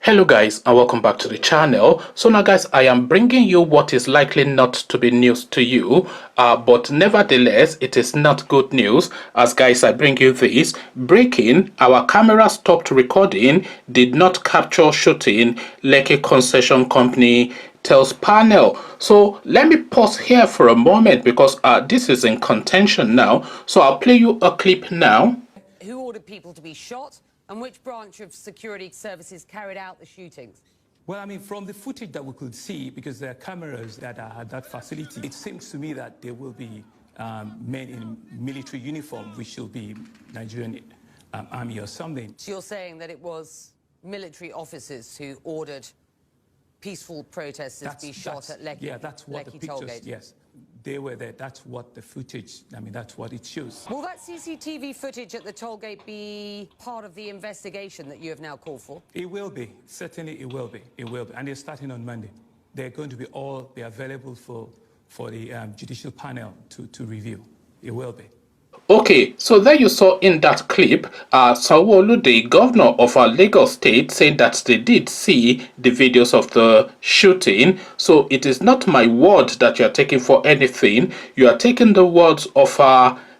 Hello guys, and welcome back to the channel. So now guys, I am bringing you what is likely not to be news to you, but nevertheless it is not good news, as guys I bring you this. Breaking: our camera stopped recording, did not capture shooting, Likke concession company tells panel. So let me pause here for a moment because this is in contention now. So I'll play you a clip now. Who ordered people to be shot, and which branch of security services carried out the shootings? Well, I mean, from the footage that we could see, because there are cameras that are at that facility, it seems to me that there will be men in military uniform, which will be Nigerian army or something. So you're saying that it was military officers who ordered peaceful protesters to be shot at Likke? Yeah, that's what Likke the pictures, Tollgate. yes. They were there. That's what the footage, I mean, that's what it shows. Will that CCTV footage at the tollgate be part of the investigation that you have now called for? It will be. Certainly it will be. It will be. And they're starting on Monday. They're going to be available for the judicial panel to review. It will be. Okay, so there you saw in that clip, Sanwo-Olu, the governor of our Lagos state, saying that they did see the videos of the shooting. So it is not my word that you are taking for anything. You are taking the words of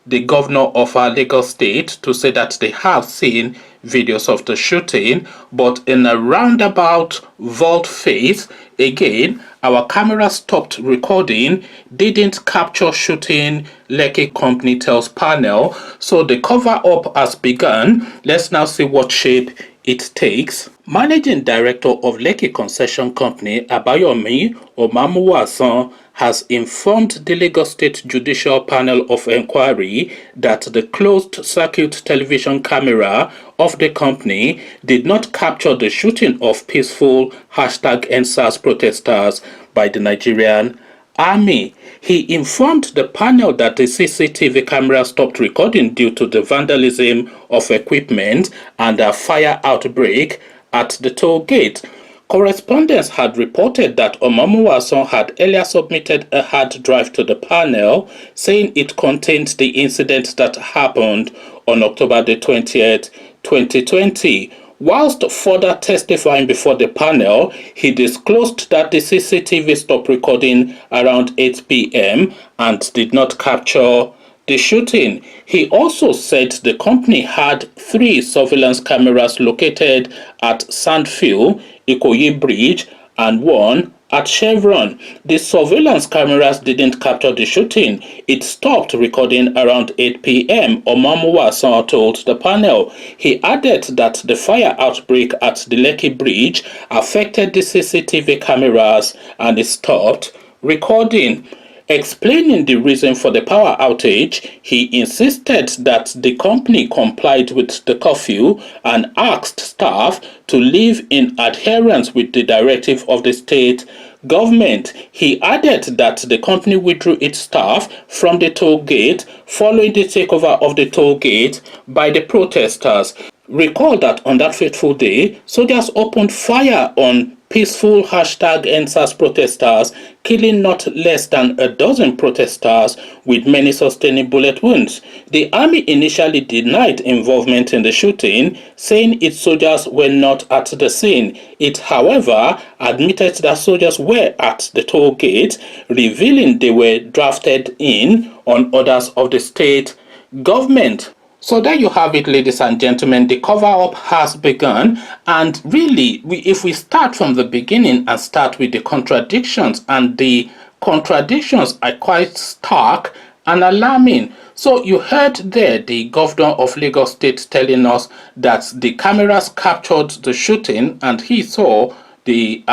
the governor of our Lagos state to say that they have seen videos of the shooting, but in a roundabout volte-face. Again, our camera stopped recording, didn't capture shooting, Likke company tells panel. So the cover-up has begun. Let's now see what shape it takes. Managing Director of Likke Concession Company, Abayomi Omamuwasan, has informed the Lagos State Judicial Panel of Inquiry that the closed-circuit television camera of the company did not capture the shooting of peaceful #EndSARS protesters by the Nigerian Army. He informed the panel that the CCTV camera stopped recording due to the vandalism of equipment and a fire outbreak at the toll gate. Correspondents had reported that Omamuwasan had earlier submitted a hard drive to the panel, saying it contained the incident that happened on October the 20th, 2020. Whilst further testifying before the panel, he disclosed that the CCTV stopped recording around 8 p.m. and did not capture the shooting. He also said the company had 3 surveillance cameras located at Sandfield, Ikoyi Bridge, and 1 at Chevron. The surveillance cameras didn't capture the shooting. It stopped recording around 8 p.m., Omamuwasan told the panel. He added that the fire outbreak at the Likke Bridge affected the CCTV cameras and it stopped recording. Explaining the reason for the power outage, he insisted that the company complied with the curfew and asked staff to leave in adherence with the directive of the state government. He added that the company withdrew its staff from the toll gate following the takeover of the toll gate by the protesters. Recall that on that fateful day, soldiers opened fire on peaceful #EndSARS protesters, killing not less than a dozen protesters with many sustaining bullet wounds. The army initially denied involvement in the shooting, saying its soldiers were not at the scene. It, however, admitted that soldiers were at the toll gate, revealing they were drafted in on orders of the state government. So there you have it, ladies and gentlemen. The cover-up has begun, and really, if we start from the beginning and start with the contradictions, and the contradictions are quite stark and alarming. So you heard there the governor of Lagos State telling us that the cameras captured the shooting and he saw the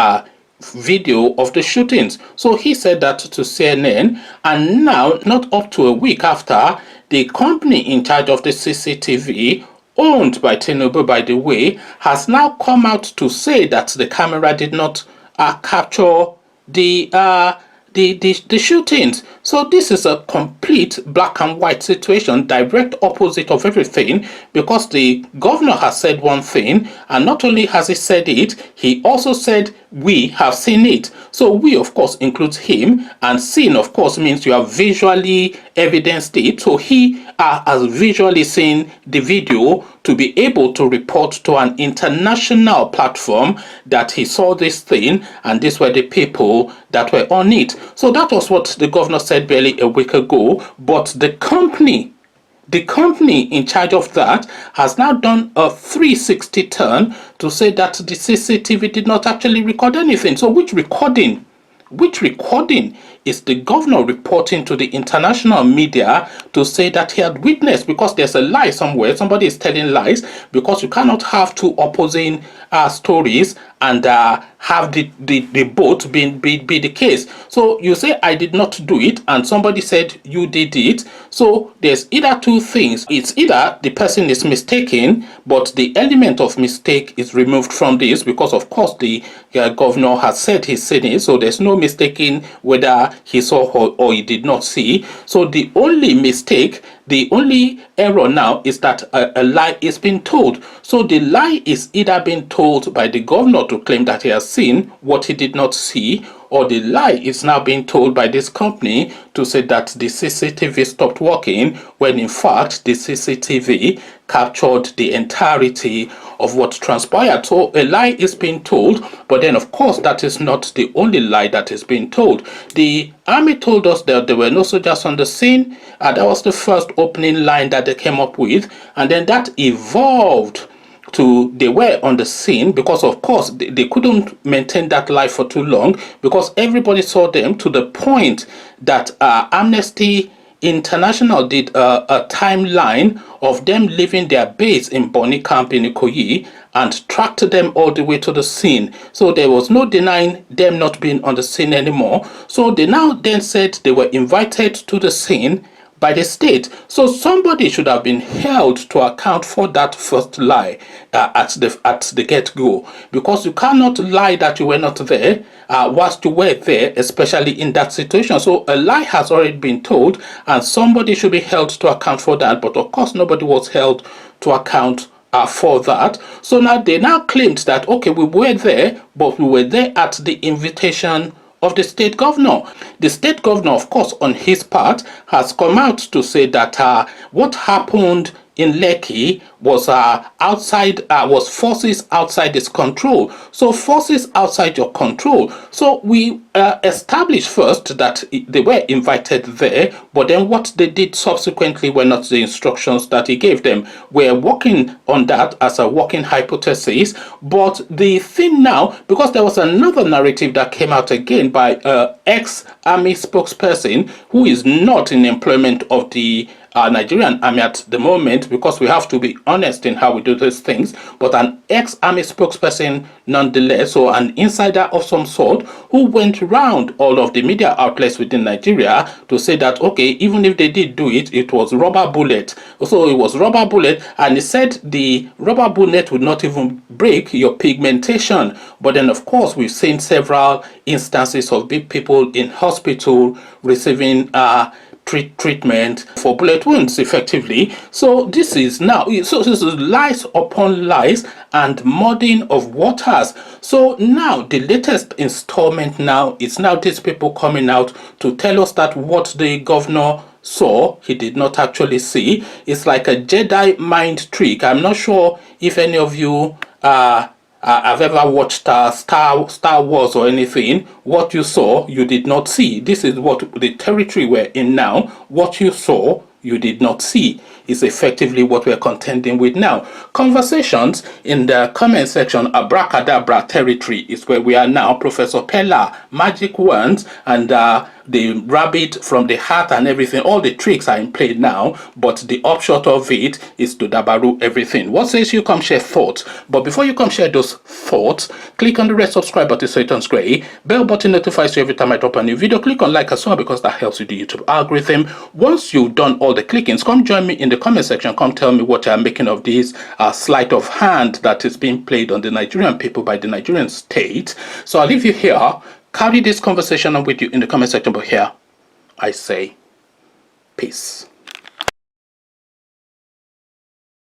video of the shootings. So he said that to CNN, and now, not up to a week after, the company in charge of the CCTV, owned by Tinubu, by the way, has now come out to say that the camera did not capture the shootings. So this is a complete black and white situation, direct opposite of everything, because the governor has said one thing, and not only has he said it, he also said we have seen it. So we, of course, includes him, and seen, of course, means you have visually evidenced it. So he has visually seen the video to be able to report to an international platform that he saw this thing and these were the people that were on it. So that was what the governor said barely a week ago, but the company in charge of that has now done a 360 turn to say that the CCTV did not actually record anything. So which recording is the governor reporting to the international media to say that he had witnessed? Because there's a lie somewhere. Somebody is telling lies, because you cannot have two opposing stories and have the both be the case. So you say I did not do it and somebody said you did it. So there's either two things. It's either the person is mistaken, but the element of mistake is removed from this, because of course the governor has said he's seen it, so there's no mistaking whether he saw or he did not see. So the only mistake, the only error now is that a lie is being told. So the lie is either being told by the governor to claim that he has seen what he did not see, or the lie is now being told by this company to say that the CCTV stopped working, when in fact the CCTV captured the entirety of what transpired. So a lie is being told, but then of course that is not the only lie that is being told. The army told us that there were no soldiers on the scene. That was the first opening line that they came up with, and then that evolved to they were on the scene, because of course they couldn't maintain that lie for too long, because everybody saw them, to the point that Amnesty International did a timeline of them leaving their base in Bonny Camp in Ikoyi and tracked them all the way to the scene. So there was no denying them not being on the scene anymore. So they now then said they were invited to the scene by the state. So somebody should have been held to account for that first lie at the get-go, because you cannot lie that you were not there whilst you were there, especially in that situation. So a lie has already been told and somebody should be held to account for that, but of course nobody was held to account for that. So now they now claimed that, okay, we were there, but we were there at the invitation of the state governor. The state governor, of course, on his part, has come out to say that what happened in Lekki was was forces outside his control. So forces outside your control. So we established first that they were invited there, but then what they did subsequently were not the instructions that he gave them. We're working on that as a working hypothesis. But the thing now, because there was another narrative that came out again by ex-army spokesperson who is not in employment of the Nigerian army at the moment, because we have to be honest in how we do these things, but an ex-army spokesperson nonetheless, so an insider of some sort, who went around all of the media outlets within Nigeria to say that, okay, even if they did do it, it was rubber bullet. So it was rubber bullet, and he said the rubber bullet would not even break your pigmentation. But then of course we've seen several instances of big people in hospital receiving treatment for bullet wounds effectively. So this is now, so this is lies upon lies and mudding of waters. So now the latest installment now is now these people coming out to tell us that what the governor saw he did not actually see. It's like a Jedi mind trick. I'm not sure if any of you I've ever watched Star Wars or anything. What you saw, you did not see. This is what the territory we're in now. What you saw, you did not see, is effectively what we're contending with now. Conversations in the comment section, abracadabra territory is where we are now. Professor Pella, magic wands, and the rabbit from the hat and everything, all the tricks are in play now, but the upshot of it is to dabaru everything. What says you? Come share thoughts. But before you come share those thoughts, click on the red subscribe button so it turns gray. Bell button notifies you every time I drop a new video. Click on like as well, because that helps with the YouTube algorithm. Once you've done all the clickings, come join me in the comment section. Come tell me what you're making of this sleight of hand that is being played on the Nigerian people by the Nigerian state. So I'll leave you here. Carry this conversation on with you in the comment section, but here I say peace.